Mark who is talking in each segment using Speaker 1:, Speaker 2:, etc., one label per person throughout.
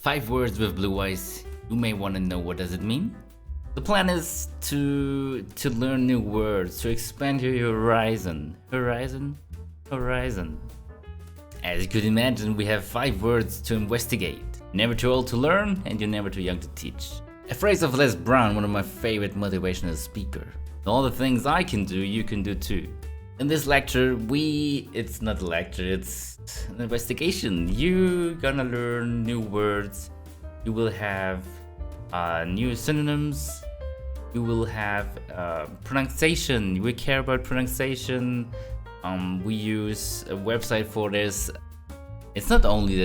Speaker 1: 5 words with Bluewice. You may want to know what does it mean. The plan is to learn new words, to expand your horizon. Horizon. As you could imagine, we have 5 words to investigate. Never too old to learn, and you're never too young to teach. A phrase of Les Brown, one of my favorite motivational speakers. All the things I can do, you can do too. In this lecture, it's not a lecture, it's an investigation. You're gonna learn new words. You will have new synonyms. You will have pronunciation. We care about pronunciation. We use a website for this. It's not only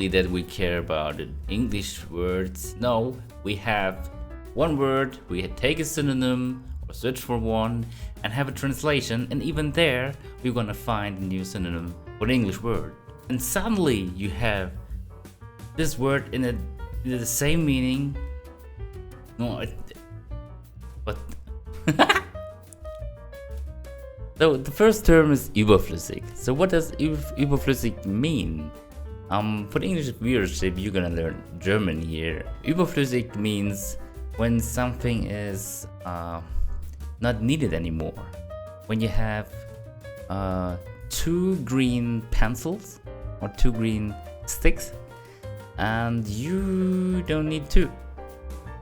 Speaker 1: that we care about English words. No, we have one word, we take a synonym or search for one and have a translation, and even there we're gonna find a new synonym for the English word. And suddenly you have this word in the same meaning. But so the first term is überflüssig. So what does überflüssig mean? For the English viewership, you're gonna learn German here. Überflüssig means when something is not needed anymore. When you have 2 green pencils or 2 green sticks and you don't need 2.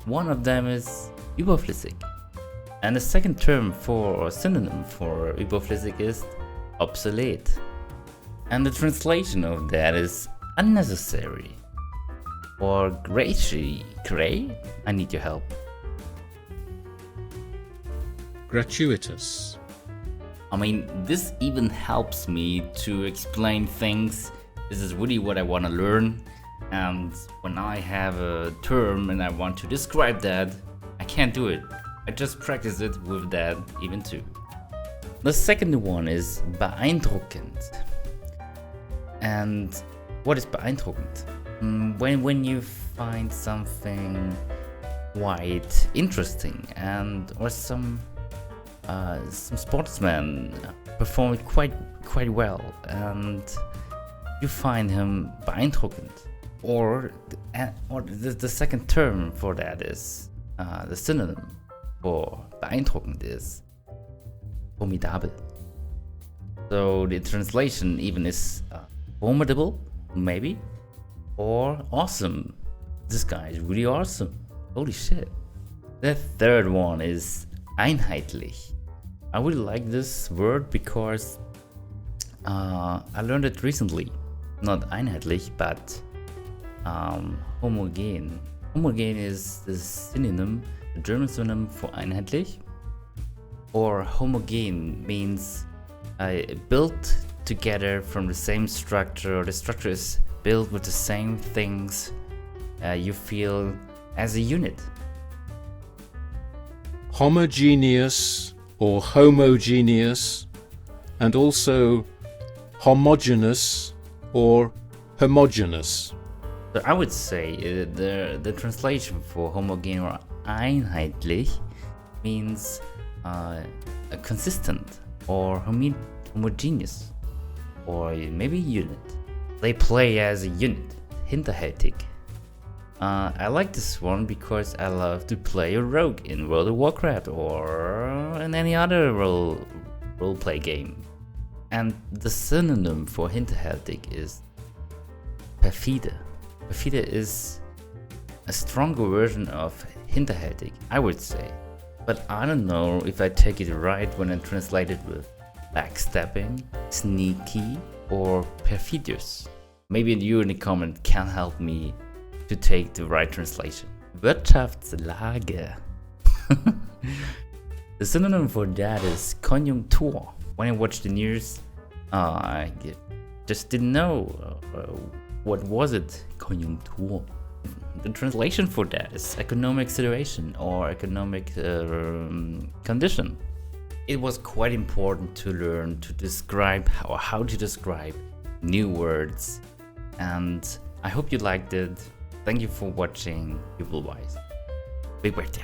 Speaker 1: One of them is überflüssig. And the second term for synonym for überflüssig is obsolete. And the translation of that is unnecessary or gray. I need your help.
Speaker 2: Gratuitous.
Speaker 1: I mean, this even helps me to explain things. This is really what I want to learn. And when I have a term and I want to describe that, I can't do it. I just practice it with that even too. The second one is beeindruckend. And what is beeindruckend? When you find something quite interesting or some sportsman performed quite well and you find him beeindruckend. Or the second term for that is the synonym for beeindruckend is formidable. So the translation even is formidable, maybe, or awesome. This guy is really awesome. Holy shit. The third one is einheitlich. I really like this word because I learned it recently. Not einheitlich, but homogen. Homogen is the synonym, the German synonym for einheitlich. Or homogen means built together from the same structure, or the structure is built with the same things you feel as a unit.
Speaker 2: Homogeneous or homogeneous, and also homogeneous or homogeneous.
Speaker 1: So I would say the translation for homogen or einheitlich means consistent or homogeneous or maybe unit. They play as a unit, hinterhältig. I like this one because I love to play a rogue in World of Warcraft or in any other role-play game. And the synonym for hinterhältig is perfide. Perfide is a stronger version of hinterhältig, I would say. But I don't know if I take it right when I translate it with backstabbing, sneaky, or perfidious. Maybe you in the comment can help me to take the right translation. Wirtschaftslage. The synonym for that is Konjunktur. When I watched the news, I just didn't know what was it, Konjunktur. The translation for that is economic situation or economic condition. It was quite important to learn to describe how to describe new words, and I hope you liked it. Thank you for watching Bluewice. Big birthday.